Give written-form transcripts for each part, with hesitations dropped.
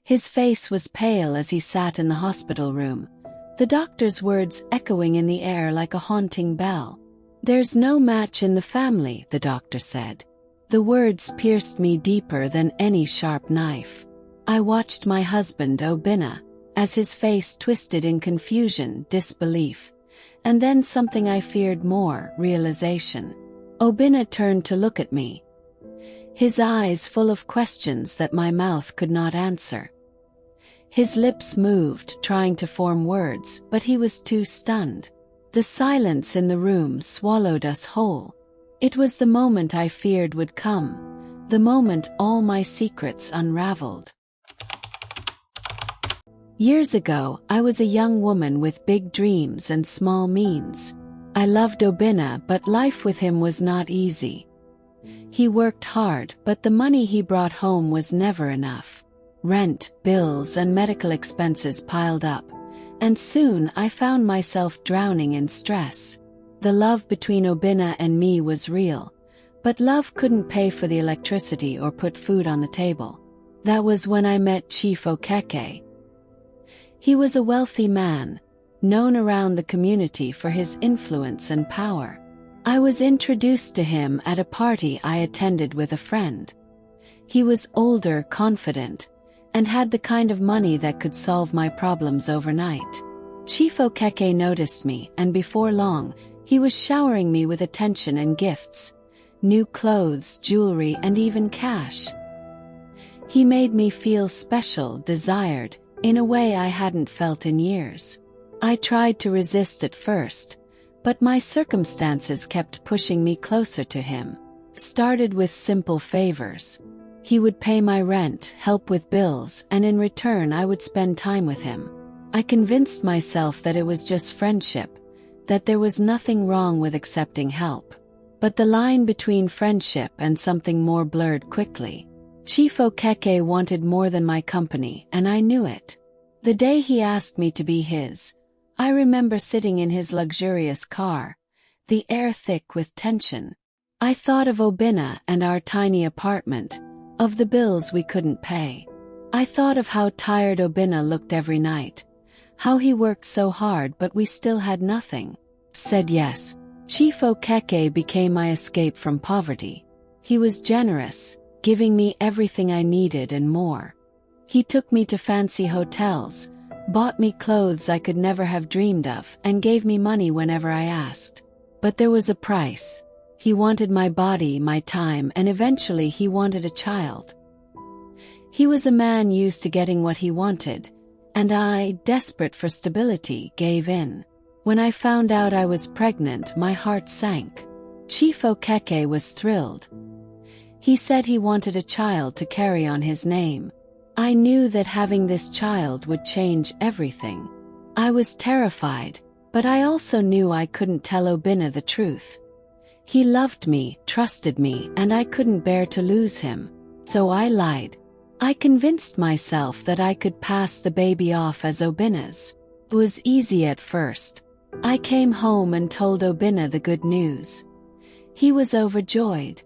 His face was pale as he sat in the hospital room, the doctor's words echoing in the air like a haunting bell. "There's no match in the family," the doctor said. The words pierced me deeper than any sharp knife. I watched my husband, Obinna, as his face twisted in confusion, disbelief, and then something I feared more, realization. Obinna turned to look at me, his eyes full of questions that my mouth could not answer. His lips moved, trying to form words, but he was too stunned. The silence in the room swallowed us whole. It was the moment I feared would come, the moment all my secrets unraveled. Years ago, I was a young woman with big dreams and small means. I loved Obinna, but life with him was not easy. He worked hard, but the money he brought home was never enough. Rent, bills, and medical expenses piled up, and soon I found myself drowning in stress. The love between Obinna and me was real, but love couldn't pay for the electricity or put food on the table. That was when I met Chief Okeke. He was a wealthy man, known around the community for his influence and power. I was introduced to him at a party I attended with a friend. He was older, confident, and had the kind of money that could solve my problems overnight. Chief Okeke noticed me, and before long, he was showering me with attention and gifts, new clothes, jewelry, and even cash. He made me feel special, desired, in a way I hadn't felt in years. I tried to resist at first, but my circumstances kept pushing me closer to him. Started with simple favors. He would pay my rent, help with bills, and in return I would spend time with him. I convinced myself that it was just friendship, that there was nothing wrong with accepting help. But the line between friendship and something more blurred quickly. Chief Okeke wanted more than my company, and I knew it. The day he asked me to be his, I remember sitting in his luxurious car, the air thick with tension. I thought of Obinna and our tiny apartment, of the bills we couldn't pay. I thought of how tired Obinna looked every night, how he worked so hard but we still had nothing. Said yes. Chief Okeke became my escape from poverty. He was generous, giving me everything I needed and more. He took me to fancy hotels, bought me clothes I could never have dreamed of, and gave me money whenever I asked. But there was a price. He wanted my body, my time, and eventually he wanted a child. He was a man used to getting what he wanted, and I, desperate for stability, gave in. When I found out I was pregnant, my heart sank. Chief Okeke was thrilled. He said he wanted a child to carry on his name. I knew that having this child would change everything. I was terrified, but I also knew I couldn't tell Obinna the truth. He loved me, trusted me, and I couldn't bear to lose him. So I lied. I convinced myself that I could pass the baby off as Obinna's. It was easy at first. I came home and told Obinna the good news. He was overjoyed.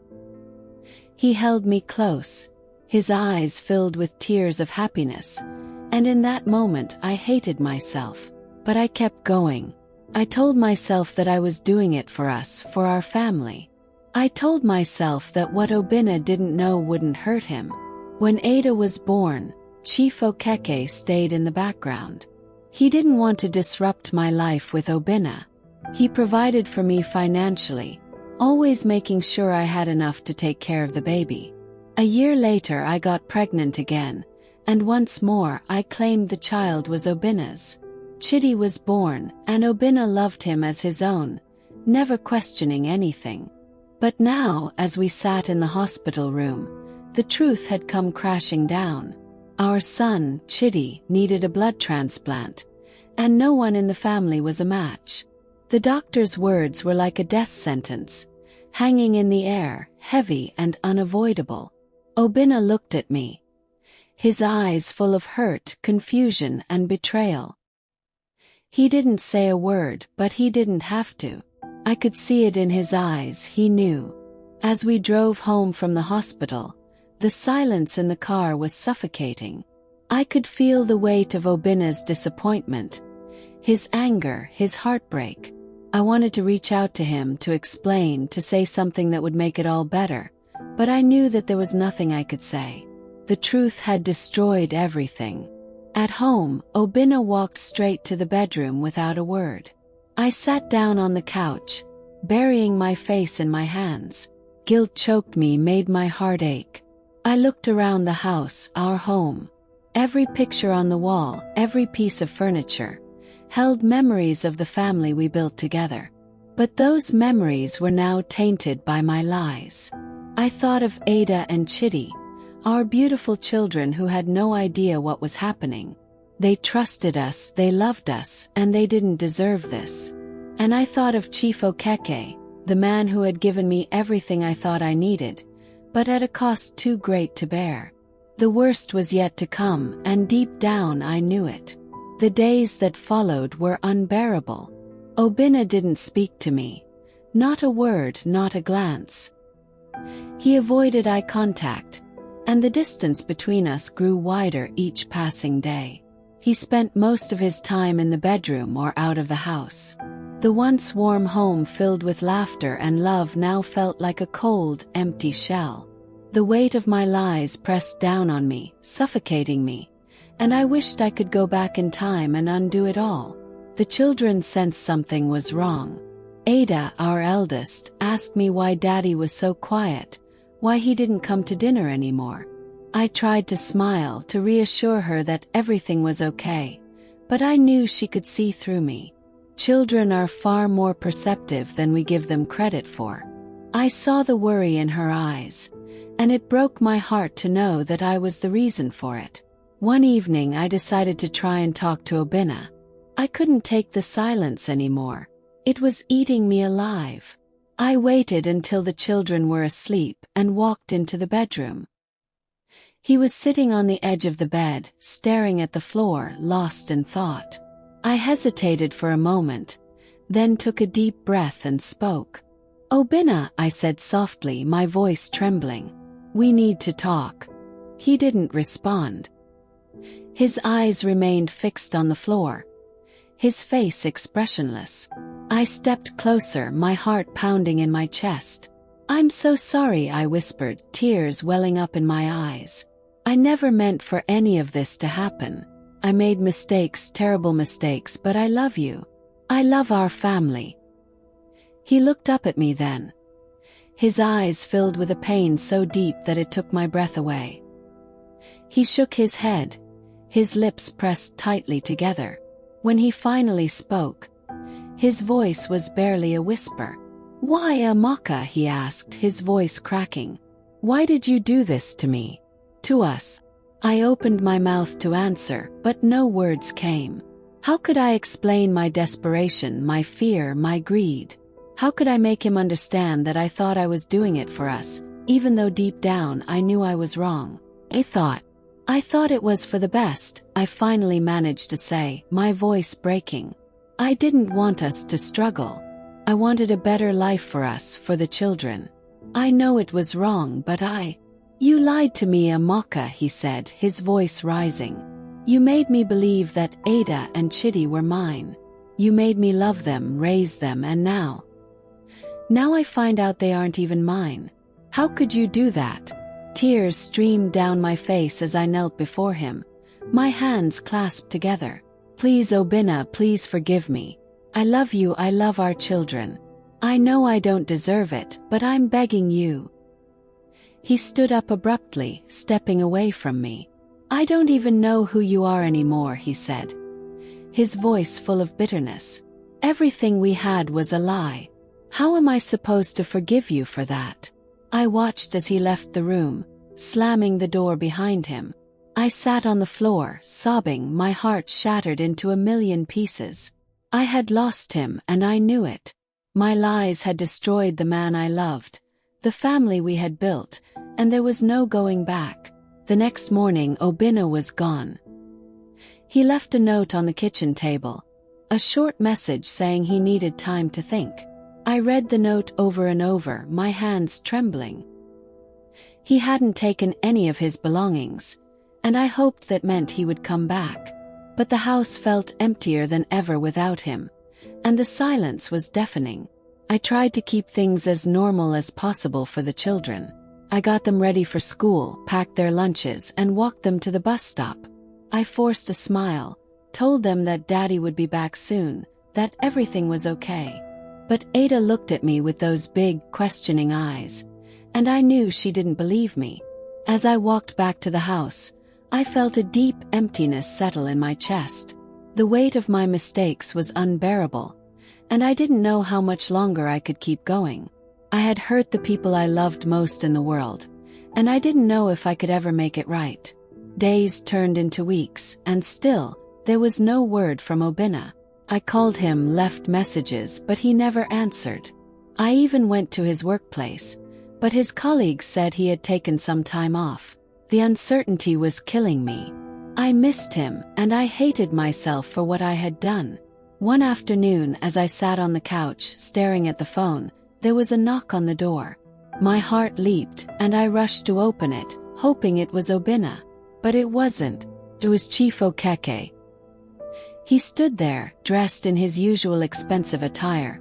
He held me close, his eyes filled with tears of happiness, and in that moment I hated myself. But I kept going. I told myself that I was doing it for us, for our family. I told myself that what Obinna didn't know wouldn't hurt him. When Ada was born, Chief Okeke stayed in the background. He didn't want to disrupt my life with Obinna. He provided for me financially, always making sure I had enough to take care of the baby. A year later I got pregnant again, and once more I claimed the child was Obinna's. Chidi was born, and Obinna loved him as his own, never questioning anything. But now, as we sat in the hospital room, the truth had come crashing down. Our son, Chidi, needed a blood transplant, and no one in the family was a match. The doctor's words were like a death sentence, hanging in the air, heavy and unavoidable. Obinna looked at me, his eyes full of hurt, confusion, and betrayal. He didn't say a word, but he didn't have to. I could see it in his eyes, he knew. As we drove home from the hospital, the silence in the car was suffocating. I could feel the weight of Obina's disappointment, his anger, his heartbreak. I wanted to reach out to him, to explain, to say something that would make it all better, but I knew that there was nothing I could say. The truth had destroyed everything. At home, Obina walked straight to the bedroom without a word. I sat down on the couch, burying my face in my hands. Guilt choked me, made my heart ache. I looked around the house, our home. Every picture on the wall, every piece of furniture, held memories of the family we built together. But those memories were now tainted by my lies. I thought of Ada and Chitty, our beautiful children who had no idea what was happening. They trusted us, they loved us, and they didn't deserve this. And I thought of Chief Okeke, the man who had given me everything I thought I needed, but at a cost too great to bear. The worst was yet to come, and deep down I knew it. The days that followed were unbearable. Obina didn't speak to me. Not a word, not a glance. He avoided eye contact, and the distance between us grew wider each passing day. He spent most of his time in the bedroom or out of the house. The once warm home filled with laughter and love now felt like a cold, empty shell. The weight of my lies pressed down on me, suffocating me, and I wished I could go back in time and undo it all. The children sensed something was wrong. Ada, our eldest, asked me why Daddy was so quiet, why he didn't come to dinner anymore. I tried to smile, to reassure her that everything was okay, but I knew she could see through me. Children are far more perceptive than we give them credit for. I saw the worry in her eyes, and it broke my heart to know that I was the reason for it. One evening I decided to try and talk to Obina. I couldn't take the silence anymore. It was eating me alive. I waited until the children were asleep and walked into the bedroom. He was sitting on the edge of the bed, staring at the floor, lost in thought. I hesitated for a moment, then took a deep breath and spoke. "Obina," I said softly, my voice trembling. "We need to talk." He didn't respond. His eyes remained fixed on the floor, his face expressionless. I stepped closer, my heart pounding in my chest. "I'm so sorry," I whispered, tears welling up in my eyes. "I never meant for any of this to happen. I made mistakes, terrible mistakes, but I love you. I love our family." He looked up at me then, his eyes filled with a pain so deep that it took my breath away. He shook his head, his lips pressed tightly together. When he finally spoke, his voice was barely a whisper. "Why, Amaka?" he asked, his voice cracking. "Why did you do this to me? To us?" I opened my mouth to answer, but no words came. How could I explain my desperation, my fear, my greed? How could I make him understand that I thought I was doing it for us, even though deep down I knew I was wrong? I thought it was for the best, I finally managed to say, my voice breaking. I didn't want us to struggle. I wanted a better life for us, for the children. I know it was wrong, but You lied to me, Amaka, he said, his voice rising. You made me believe that Ada and Chitty were mine. You made me love them, raise them, and now I find out they aren't even mine. How could you do that? Tears streamed down my face as I knelt before him, my hands clasped together. Please, Obina, please forgive me. I love you, I love our children. I know I don't deserve it, but I'm begging you. He stood up abruptly, stepping away from me. I don't even know who you are anymore, he said, his voice full of bitterness. Everything we had was a lie. How am I supposed to forgive you for that? I watched as he left the room, slamming the door behind him. I sat on the floor, sobbing, my heart shattered into a million pieces. I had lost him, and I knew it. My lies had destroyed the man I loved, the family we had built, and there was no going back. The next morning, Obina was gone. He left a note on the kitchen table, a short message saying he needed time to think. I read the note over and over, my hands trembling. He hadn't taken any of his belongings, and I hoped that meant he would come back. But the house felt emptier than ever without him, and the silence was deafening. I tried to keep things as normal as possible for the children. I got them ready for school, packed their lunches, and walked them to the bus stop. I forced a smile, told them that Daddy would be back soon, that everything was okay. But Ada looked at me with those big, questioning eyes, and I knew she didn't believe me. As I walked back to the house, I felt a deep emptiness settle in my chest. The weight of my mistakes was unbearable, and I didn't know how much longer I could keep going. I had hurt the people I loved most in the world, and I didn't know if I could ever make it right. Days turned into weeks, and still, there was no word from Obinna. I called him, left messages, but he never answered. I even went to his workplace, but his colleagues said he had taken some time off. The uncertainty was killing me. I missed him, and I hated myself for what I had done. One afternoon, as I sat on the couch, staring at the phone, there was a knock on the door. My heart leaped, and I rushed to open it, hoping it was Obinna. But it wasn't. It was Chief Okeke. He stood there, dressed in his usual expensive attire,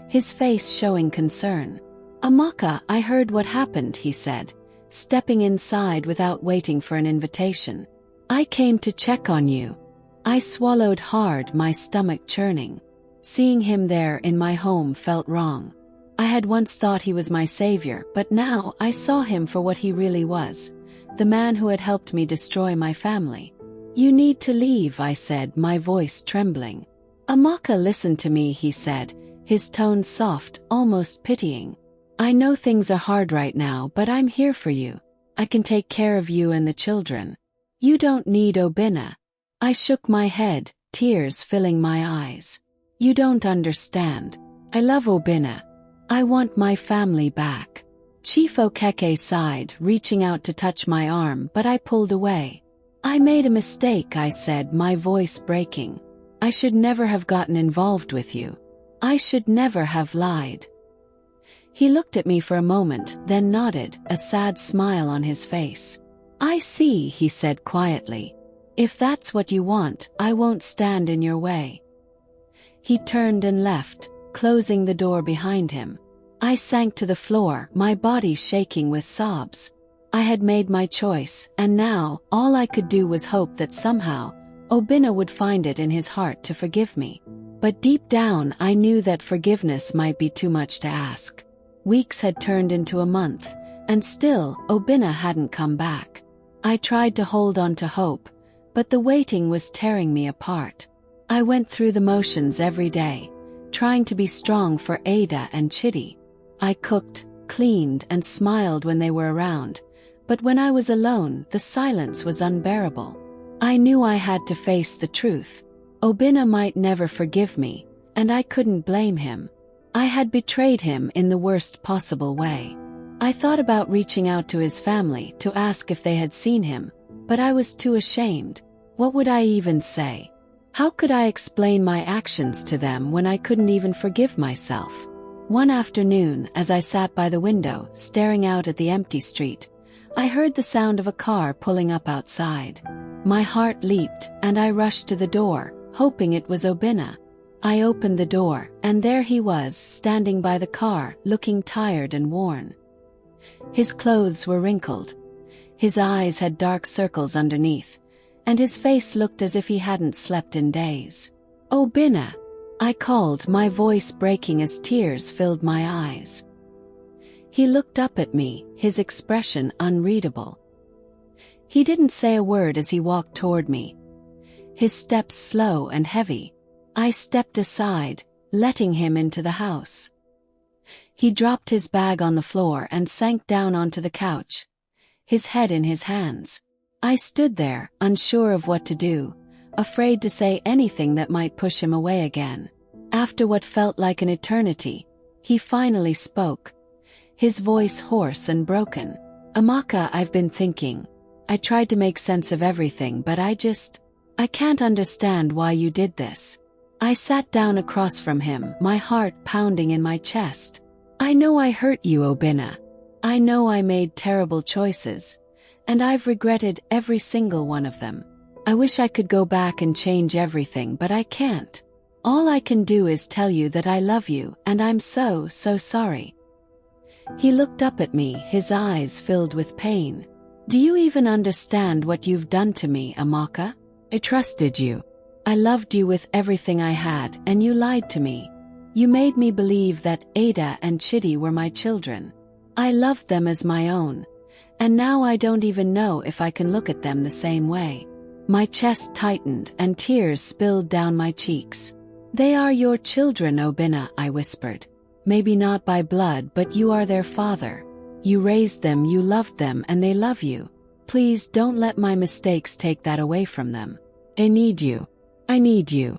his face showing concern. "Amaka, I heard what happened," he said, stepping inside without waiting for an invitation. "I came to check on you." I swallowed hard, my stomach churning. Seeing him there in my home felt wrong. I had once thought he was my savior, but now I saw him for what he really was, the man who had helped me destroy my family. "You need to leave," I said, my voice trembling. "Amaka, listen to me," he said, his tone soft, almost pitying. "I know things are hard right now, but I'm here for you. I can take care of you and the children. You don't need Obinna." I shook my head, tears filling my eyes. "You don't understand. I love Obinna. I want my family back." Chief Okeke sighed, reaching out to touch my arm, but I pulled away. "I made a mistake," I said, my voice breaking. "I should never have gotten involved with you. I should never have lied." He looked at me for a moment, then nodded, a sad smile on his face. "I see," he said quietly. "If that's what you want, I won't stand in your way." He turned and left, closing the door behind him. I sank to the floor, my body shaking with sobs. I had made my choice, and now, all I could do was hope that somehow, Obinna would find it in his heart to forgive me. But deep down I knew that forgiveness might be too much to ask. Weeks had turned into a month, and still, Obinna hadn't come back. I tried to hold on to hope, but the waiting was tearing me apart. I went through the motions every day, trying to be strong for Ada and Chitty. I cooked, cleaned, and smiled when they were around, but when I was alone, the silence was unbearable. I knew I had to face the truth. Obinna might never forgive me, and I couldn't blame him. I had betrayed him in the worst possible way. I thought about reaching out to his family to ask if they had seen him, but I was too ashamed. What would I even say? How could I explain my actions to them when I couldn't even forgive myself? One afternoon, as I sat by the window, staring out at the empty street, I heard the sound of a car pulling up outside. My heart leaped, and I rushed to the door, hoping it was Obinna. I opened the door, and there he was, standing by the car, looking tired and worn. His clothes were wrinkled. His eyes had dark circles underneath, and his face looked as if he hadn't slept in days. "Obinna!" I called, my voice breaking as tears filled my eyes. He looked up at me, his expression unreadable. He didn't say a word as he walked toward me, his steps slow and heavy. I stepped aside, letting him into the house. He dropped his bag on the floor and sank down onto the couch, his head in his hands. I stood there, unsure of what to do, afraid to say anything that might push him away again. After what felt like an eternity, he finally spoke, his voice hoarse and broken. "Amaka, I've been thinking. I tried to make sense of everything, but I can't understand why you did this." I sat down across from him, my heart pounding in my chest. "I know I hurt you, Obinna. I know I made terrible choices, And I've regretted every single one of them. I wish I could go back and change everything, but I can't. All I can do is tell you that I love you, and I'm so sorry." He looked up at me, his eyes filled with pain. "Do you even understand what you've done to me, Amaka? I trusted you. I loved you with everything I had, and you lied to me. You made me believe that Ada and Chitty were my children. I loved them as my own, and now I don't even know if I can look at them the same way." My chest tightened and tears spilled down my cheeks. "They are your children, Obinna," I whispered. "Maybe not by blood, but you are their father. You raised them, you loved them, and they love you. Please don't let my mistakes take that away from them. I need you. I need you."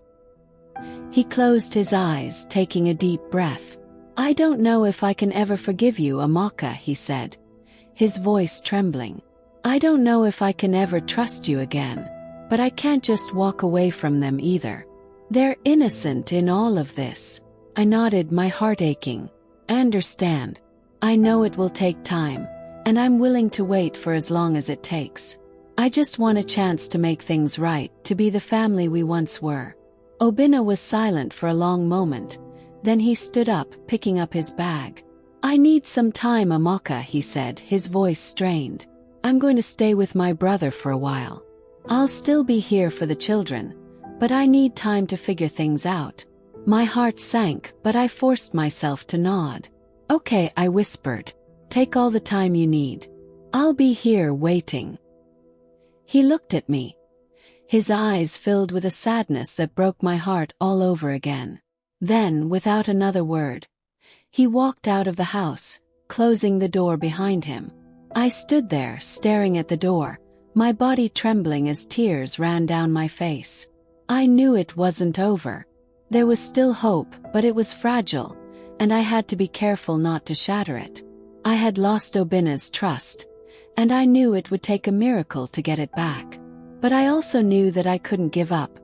He closed his eyes, taking a deep breath. "I don't know if I can ever forgive you, Amaka," he said, his voice trembling. "I don't know if I can ever trust you again, but I can't just walk away from them either. They're innocent in all of this." I nodded, my heart aching. "I understand. I know it will take time, and I'm willing to wait for as long as it takes. I just want a chance to make things right, to be the family we once were." Obinna was silent for a long moment. Then he stood up, picking up his bag. "I need some time, Amaka," he said, his voice strained. "I'm going to stay with my brother for a while. I'll still be here for the children, but I need time to figure things out." My heart sank, but I forced myself to nod. "Okay," I whispered. "Take all the time you need. I'll be here waiting." He looked at me, his eyes filled with a sadness that broke my heart all over again. Then, without another word, he walked out of the house, closing the door behind him. I stood there, staring at the door, my body trembling as tears ran down my face. I knew it wasn't over. There was still hope, but it was fragile, and I had to be careful not to shatter it. I had lost Obinna's trust, and I knew it would take a miracle to get it back. But I also knew that I couldn't give up.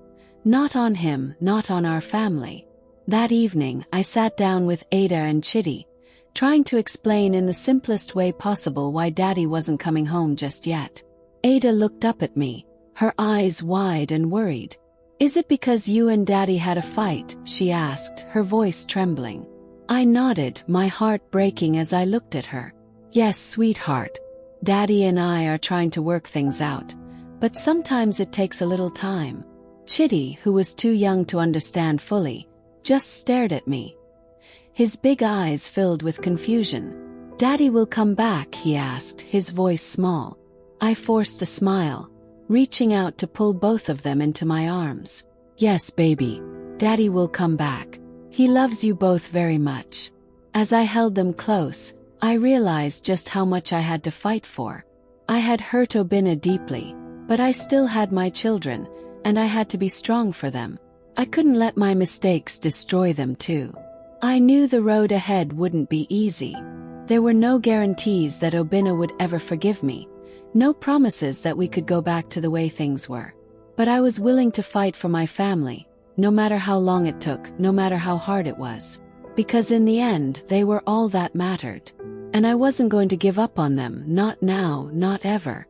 Not on him, not on our family. That evening, I sat down with Ada and Chitty, trying to explain in the simplest way possible why Daddy wasn't coming home just yet. Ada looked up at me, her eyes wide and worried. "Is it because you and Daddy had a fight?" she asked, her voice trembling. I nodded, my heart breaking as I looked at her. "Yes, sweetheart. Daddy and I are trying to work things out, but sometimes it takes a little time." Chitty, who was too young to understand fully, just stared at me, his big eyes filled with confusion. "Daddy will come back?" he asked, his voice small. I forced a smile, reaching out to pull both of them into my arms. "Yes, baby. Daddy will come back. He loves you both very much." As I held them close, I realized just how much I had to fight for. I had hurt Obinna deeply, but I still had my children, and I had to be strong for them. I couldn't let my mistakes destroy them too. I knew the road ahead wouldn't be easy. There were no guarantees that Obinna would ever forgive me, no promises that we could go back to the way things were. But I was willing to fight for my family, no matter how long it took, no matter how hard it was. Because in the end, they were all that mattered. And I wasn't going to give up on them, not now, not ever.